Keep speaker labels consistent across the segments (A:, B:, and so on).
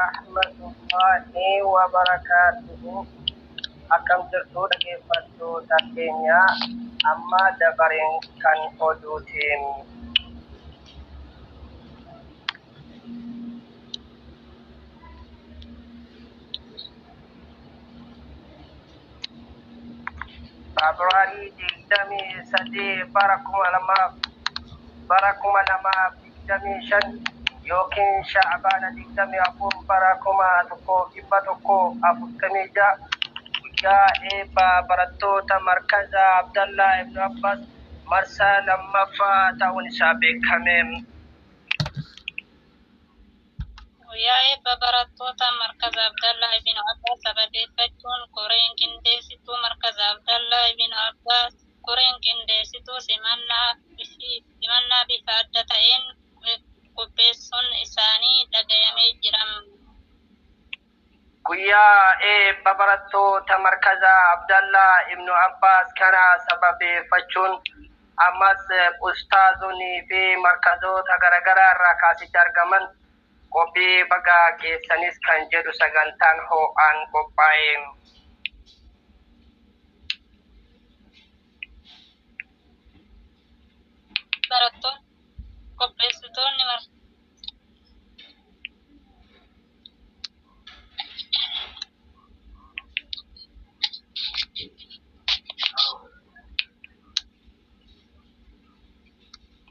A: ورحمة الله وبركاته. Akkam jirtu dhaggeeffattoota keenya amma dabareen kan oduutiin. Februaarii 23 bara 2025 yookiin Sha'baana 24 bara 1146 guyyaa eebba barattoota markaza Abdallah ibn Abbas marsaa lammaffaa ta'uun isaa beekame.
B: Guyyaa eebba barattoota markaza Abdallah ibn Abbas sababeeffachuun koreen qindeessituu markaza Abdallah ibn Abbas koreen qindeessituu simannaa bifa adda ta'een qopheessuun isaanii dhagayamee jira.
A: Guyyaa eebba barattoota markaza Abdallah ibn Abbas kana sababeeffachuun ammas ustaazonii fi markazoota garaagaraa irraa kaasitti argaman qophii baga geessanis kan jedhu sagantaan ho'aan qophaa'e.
B: Barattoonni qopheessitoonni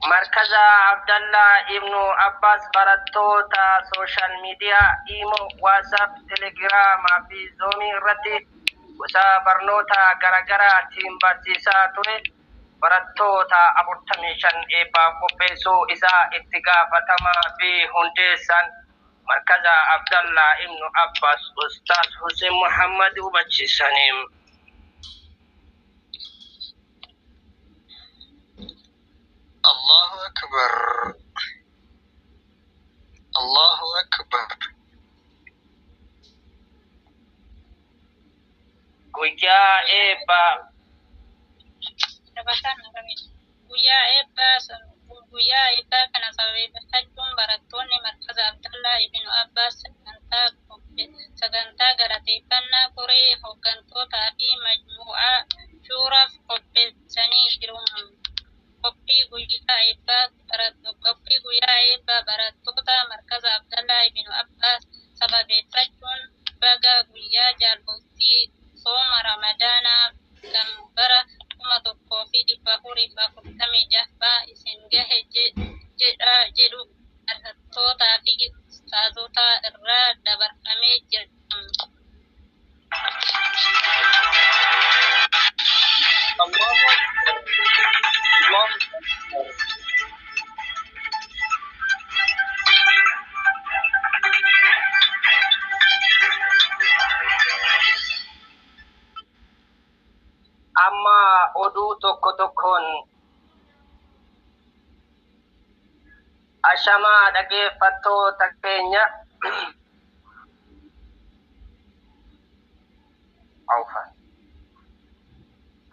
A: markaza Abdallah ibn Abbas barattoota sooshaal miidiyaa Imo, WhatsApp, Telegram fi Zoom irratti gosa barnoota garaagaraatiin barsiisaa ture. Barattoota 45 eebbaaf qopheessuu isaa itti gaafatamaa fi hundeessaan markaza Abdallah ibn Abbas Ustaaz Hussein Muhammad hubachiisaniin.
C: الله أكبر الله أكبر.
A: Guyyaa
B: eebbaa kana sababeeffachuun barattoonni markaza Abdallah ibn Abbas sagantaa galateeffannaa koree hooggantootaa fi majmuu'aa shuuraaf qopheessanii jiru. Qophii guyyaa eebbaa barattoota markaza Abdallah ibn Abbas sababeeffachuun baga guyyaa jaalbultii sooma ramadaanaa kan bara 1446 isin gahe jedhu barattootaa fi ustaazota irraa dabarfamee jira.
A: Amma oduu tokkoon ashamaa dhaggeeffattoota keenya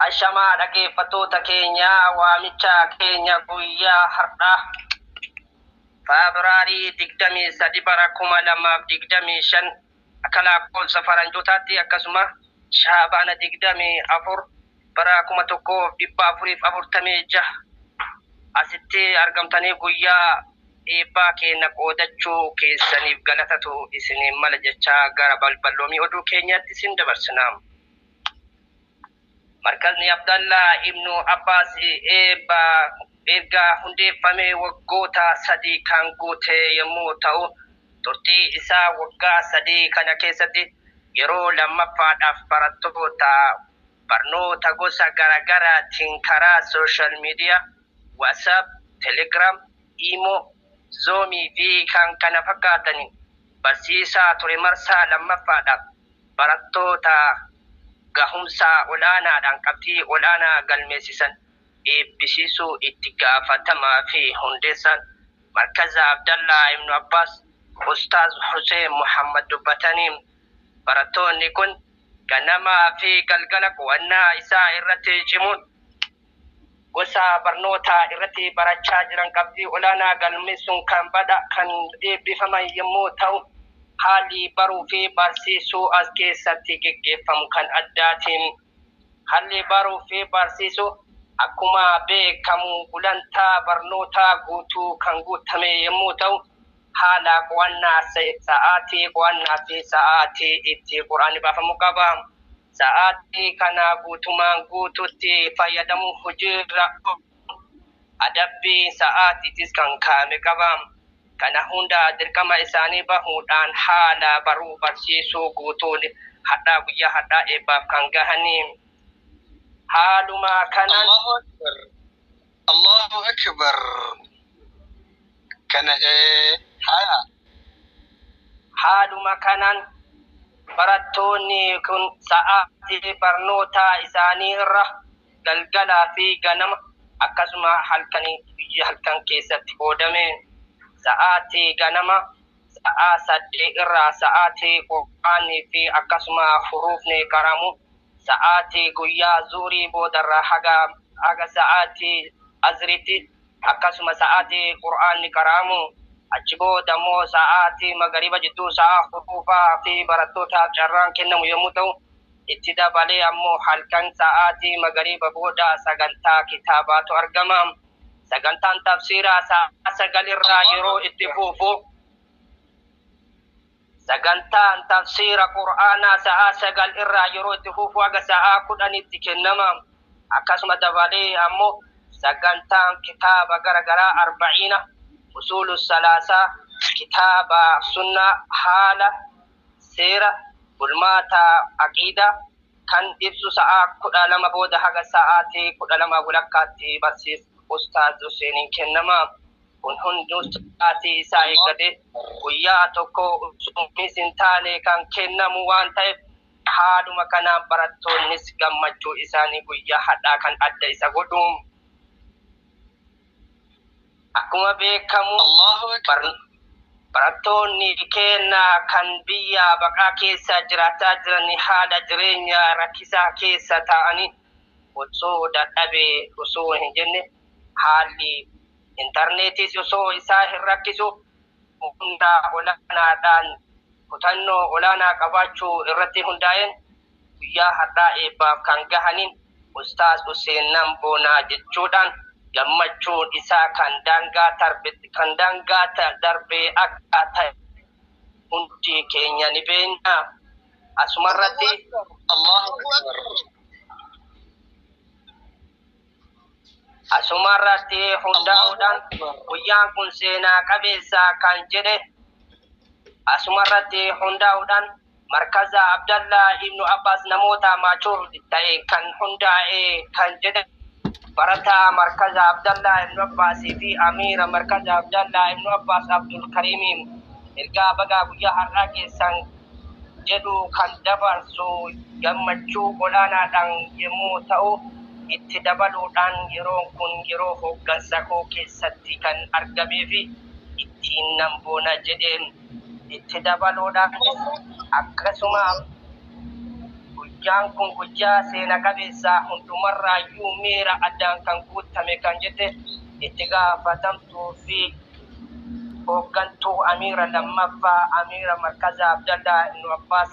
A: ashamaa dhaggeeffattoota keenya waamicha keenya guyyaa har'aa Februaarii 23 bara 2025 akka lakkoofsa faranjootaatti akkasuma Sha'baana 24 bara 1446 asitti argamtanii guyyaa eebbaa keenya qoodachuu keessaniif galatatu isiniin mala jechaa gara balballoomii oduu keenyatti isin dabarsina. Markazni Abdallah ibn Abbas erga hundeeffamee waggoota 3 kan guute yommuu ta'u turtii isaa waggaa 3 kana keessatti yeroo lammaffaadhaaf barattoota barnoota gosa garaagaraatiin karaa sooshaal miidiyaa WhatsApp, Telegram, Imo, Zoom fi kan kana fakkaatanii barsiisaa ture marsaa lammaffaadhaaf barattoota gahumsa olaanaadhaan qabxii olaanaa galmeessisan eebbisiisuu itti gaafatamaa fi hundeessaan markaza Abdallah ibn Abbas Ustaaz Hussein Muhammad dubbataniin barattoonni kun ganamaa fi galgala qo'annaa isaa irratti cimuun gosa barnoota irratti barachaa jiran qabxii olaanaa galmeessuun kan eebbifaman yommuu ta'u haalli baruu fi barsiisuu as keessatti geggeeffamu kan addaatiin. Haalli baruu fi barsiisuu akkuma beekamu gulantaa barnootaa guutuu kan guutame yommuu ta'u, haala qo'annaa sa'aatii qo'annaa fi sa'aatii itti quraanni baafamu qaba. Sa'aatii kana guutumaan guututti fayyadamu hojiirra adabbii sa'aatiitis kan kaa'ame qaba. Kana hunda dirqama isaanii bahuudhaan haala baruu barsiisuu guutuun hadhaa guyyaa hadhaa eebbaaf kan gahanii. Haaluma kanaan
C: Allahu Akbar. Kana haya.
A: Haaluma kanaan barattoonni kun sa'aatii barnootaa isaanii irra galgalaa fi ganama akkasuma halkan keessatti qoodame. Sa'aatii ganama sa'a 8 irraa sa'aatii quraanii fi akkasuma huruufni qaramu. Sa'aatii guyyaa zuurii boodarraa haga sa'aatii azriitti akkasuma sa'aatii quraanni qaramu. Achi booda immoo sa'aatii magariiba jidduu sa'a huruufaa fi barattootaaf carraan kennamu yommuu ta'u, itti dabalee ammoo halkan sa'aatii magariiba booda sagantaa kitaabaatu argama. Sagantaan tafsiiraa sa'a 9 irraa yeroo itti fufu. Sagantaan tafsiira quraanaa sa'a 9 irraa yeroo itti fufu haga sa'a 10tti kennama. Akkasuma dabalee ammoo sagantaan kitaaba garagaraa 40 usulul salasa kitaaba sunnah haala seera bulmaata aqiida kan ibsu sa'a 12 booda haga sa'aatii 12 walakkaatti barsiisa Ustaaz Hussein kennama. Kun hunduu sa'aatii isaa eeggate guyyaa tokko usumis hin taane kan kennamu waan ta'eef haaluma kanaan barattoonnis gammachuu isaanii guyyaa hadhaa kan adda isa godhu. Akkuma beekamu barattoonni keenya kan biyya baqaa keessa jiraataa jiran haala jireenya rakkisaa keessa ta'anii osoo dadhabee osoo hin jenne haalli intarneetis osoo isaa hin rakkisu hunda olaanaadhaan kutannoo olaanaa qabaachuu irratti hundaa'een guyyaa hadhaa eebbaaf kan gahaniin Ustaaz Hussein Namboonaa jechuudhaan gammachuun isaa kan daangaa darbee akka ta'e hundi keenya ni beekna. Asumarratti asumarratti hundaa'uudhaan guyyaan kun seenaa qabeessa kan jedhe asumarratti hundaa'uudhaan markaza Abdallah ibnu Abbas namoota maachur ta'e kan hundaa'e kan jedhe barata markaza Abdallah ibnu Abbas fi amira markaza Abdallah ibnu Abbas Abdul Karim ergaa baga guyyaa har'aa keessan jedhu kan dabarsu gammachuu olaanaadhaan yommuu ta'u, itti dabaluudhaan yeroon kun yeroo hooggansa koo keessatti kan argamee fi ittiin Namboona jedheen itti dabaluudhaan akkasuma guyyaan kun guyyaa seena qabeessa hundumarraa iyyuu miira addaan kan guutame kan jette itti gaafatamtuu fi hooggantuu amira lammaffaa amira markaza Abdallah ibnu Abbas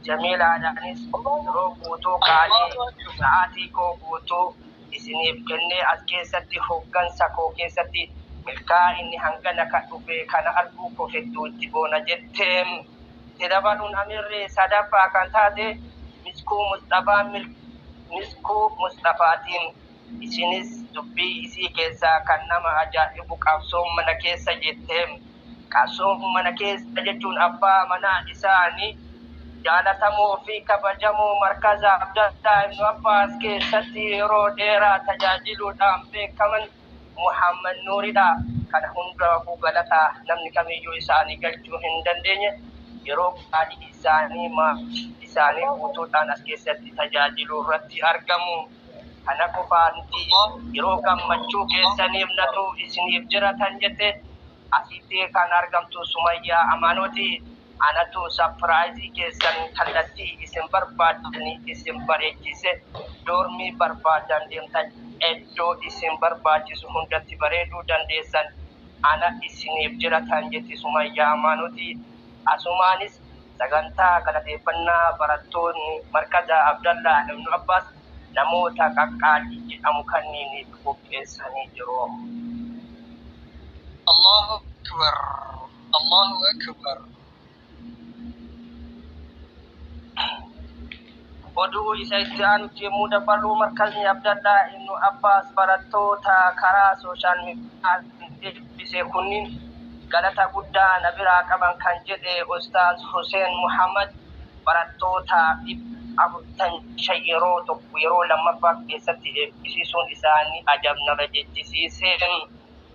A: Jamiilaadhaanis yeroo guutuu kaanii sa'aatii koo guutuu isiniif kennee as keessatti hooggansa koo keessatti milkaa inni hangana kan dhufe kana arguu koo hedduu itti boona jetteen itti dabaluun amirri sadaffaa kan taate miskuu Mustafaatiin isinis dubbii isii keessaa kan nama ajaa'ibu qabsoon mana keessa jetteen qabsoon mana keessa jechuun abbaa manaa isaanii jaalatamoo fi kabajamoo markaza Abdallah ibnu Abbas keessatti yeroo dheeraa tajaajiluudhaan beekaman Muhammad Nuuridha. Kana hunda galataa namni kamiyyuu isaanii galchuu hin dandeenye yeroo baadii isaanii guutuudhaan as keessatti tajaajiluu irratti argamu. Kana qofaanti yeroo gammachuu keessaniif natu isiniif jiratan jette asitti kan argamtu Sumayyaa Amaanooti. Anatu surprise keessan kallattii isin barbaadanii isin bareechise doormii barbaadan deemtan iddoo isin barbaachisu hundatti bareeduu dandeessan ana isiniif jira tan jetti Sumayyaa Amaanuti. Asumaanis sagantaa galateeffannaa barattoonni markaza Abdallah ibn Abbas namoota qaqqaalii jedhamu kanneen qopheessanii jiru.
C: Allahu Akbar. Allahu Akbar.
A: Oduu isa itti aanutti yommuu dabaluu markazni Abdallah ibn Abbas barattoota karaa sooshaal miidiyaa eebbisee kunniin galata guddaa na biraa qaban kan jedhe Ustaaz Hussein Muhammad barattoota 45 yeroo tokko yeroo lammaffaa keessatti eebbisiisuun isaanii ajabnama jechisiiseen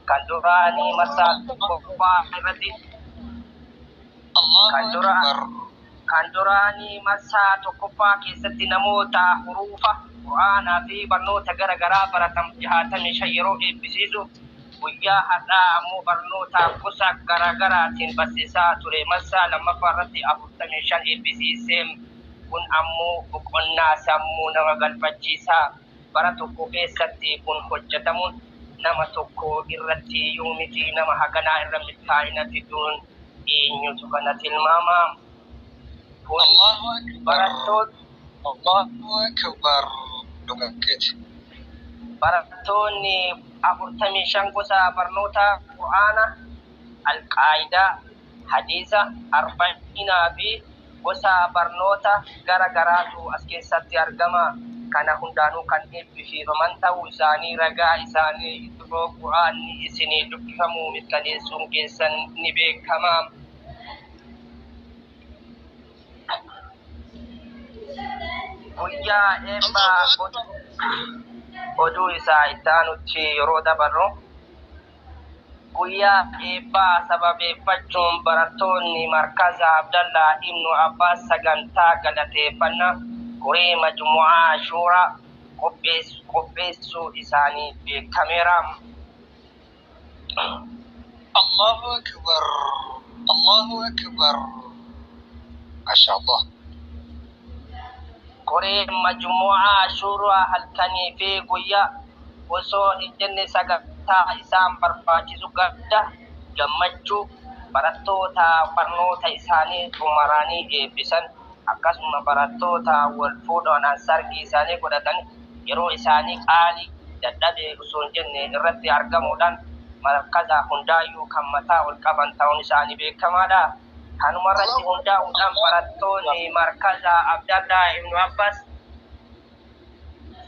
A: kan duraanii marsaa tokkoffaa irratti kan duraanii marsaa tokkoffaa keessatti namoota huruufa Qur'aanaa fi barnoota garaagaraa baratan 65 yeroo eebbisiisu guyyaa har'aa ammoo barnoota gosa garaagaraatiin barsiisaa ture marsaa lammaffaa irratti 45 eebbisiiseen kun ammoo boqonnaa sammuu nama galfachiisaa bara tokko keessatti kun hojjetamuun nama tokko irratti yoo miti nama haganaa irra milkaa'ina fiduun eenyutu kana tilmaama.
C: Allahu Akbar.
A: Barattoonni 45 gosa barnoota Qur'aana, Al-Qaa'idaa, Hadiisa, Arba'inaa fi gosa barnoota garaagaraatu as keessatti argama. Kana hundaanuu kan eebbifaman ta'uu isaanii ragaa isaanii yeroo Qur'aanni isinii dubbifamu mirkaneessuun keessan ni beekama. Guyyaa eebbaa oduu isaa itti aanutti yeroo dabarru guyyaa eebbaa sababeeffachuun barattoonni markaza Abdallah ibn Abbas sagantaa galateeffannaa koree majmu'aa Shuuraa qopheessuu isaanii beekameera.
C: Allahu Akbar. Allahu Akbar. Mashaallah.
A: Koree majmu'aa Shuuraa halkanii fi guyyaa osoo hin jenne sagantaa isaan barbaachisu gadda gammachuu barattoota barnoota isaanii xumuranii eebbisan akkasuma barattoota wal fuudhaan sargii isaanii godhatan yeroo isaanii qaalii dadhabee osoo hin jenne irratti argamuudhaan markaza hundaayyuu kan mataa ol qaban ta'uun isaanii beekamaadha. Kanuma irratti hundaa'uudhaan barattoonni markaza Abdallah ibn Abbas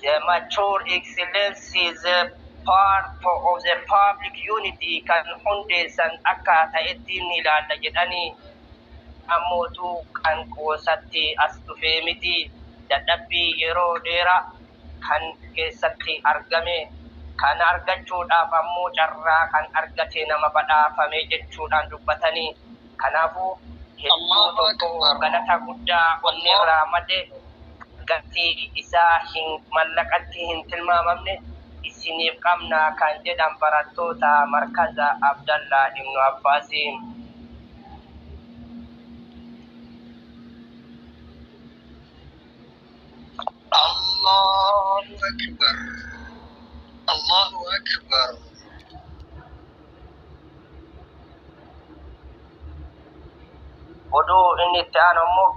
A: the mature excellence is a part of the public unity kan hundeessan akka ta'etti ni ilaalla jedhanii ammootu kan qoosatti as dhufee miti dadhabbii yeroo dheeraa kan keessatti argame kan argachuudhaaf ammoo carraa kan argate nama badhaafame jechuudhaan dubbatanii kanaafuu hedduu tokko galata guddaa onneerraa malee gatii isaa hin mallaqatti hin tilmaamamne isiniif qabna kan jedhan barattoota markaza Abdallah ibn Abbas.
C: Allahu Akbar. Allahu Akbar.
A: Oduu inni itti aanu ammoo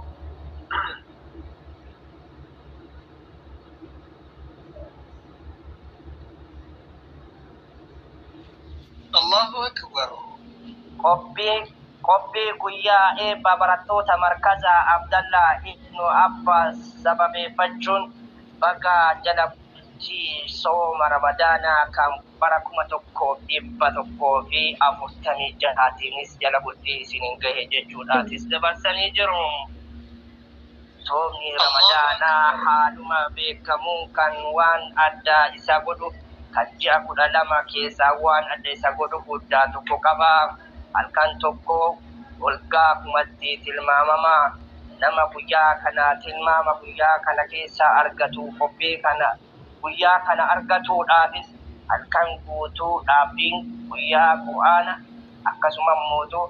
C: Allahu Akbar.
A: Qophii guyyaa eebba barattoota markaza Abdallah ibn Abbas sababeeffachuun baga jala bultii sooma Ramadaanaa kan bara 1146 jala bultii isiniin gahe jechuudhaatis dabarsanii jiru. Soomni Ramadaanaa haaluma beekamuun kan waan adda isa godhu kan ji'a 12 keessaa waan adda isa godhu guddaa tokko qaba. Halkan tokko olgaa kumatti tilmaamama nama guyyaa kana tilmaama guyyaa kana keessa argatu qophii kana guyyaa kana argatuudhaafis halkan guutuu dhaabbiin guyyaa Qur'aana akkasuma mootuu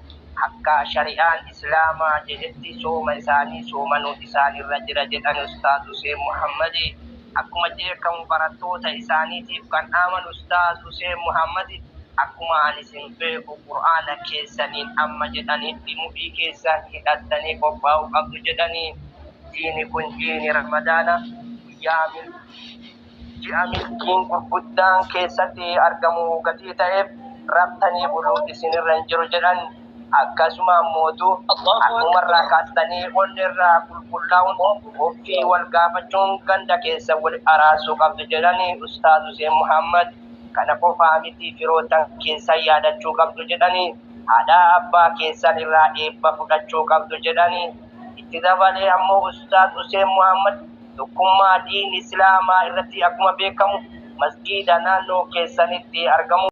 A: akka shari'aan islaamaa jedhetti sooma isaanii soomanuu isaanirra jira jedhan Ustaaz Hussein Muhammad akkuma beekamu barattoota isaaniitiif kan aamanu Ustaaz Hussein Muhammad akkuma ani isin beeku qur'aana keessaniin amma jedhanitti mudhii keessan hidhattanii qophaa'uu qabdu jedhanii diini kun diini ramadaana ji'a milkiin gurguddaan keessatti argamu gatii ta'eef raftanii buluun isinirra hin jiru jedhan akkasuma mootu akkumarraa kaastanii onneerraa qulqullaa'uun ofii wal gaafachuun ganda keessa wal araasuu qabdu jedhanii Ustaaz Hussein Muhammad kana qofaa miti firootan keessan yaadachuu qabdu jedhanii haadha abbaa keessan irraa eebba fudhachuu qabdu jedhanii itti dabalee ammoo Ustaaz Hussein Muhammad tokkummaa diin islaamaa irratti akkuma beekamu masjiida naannoo keessanitti argamu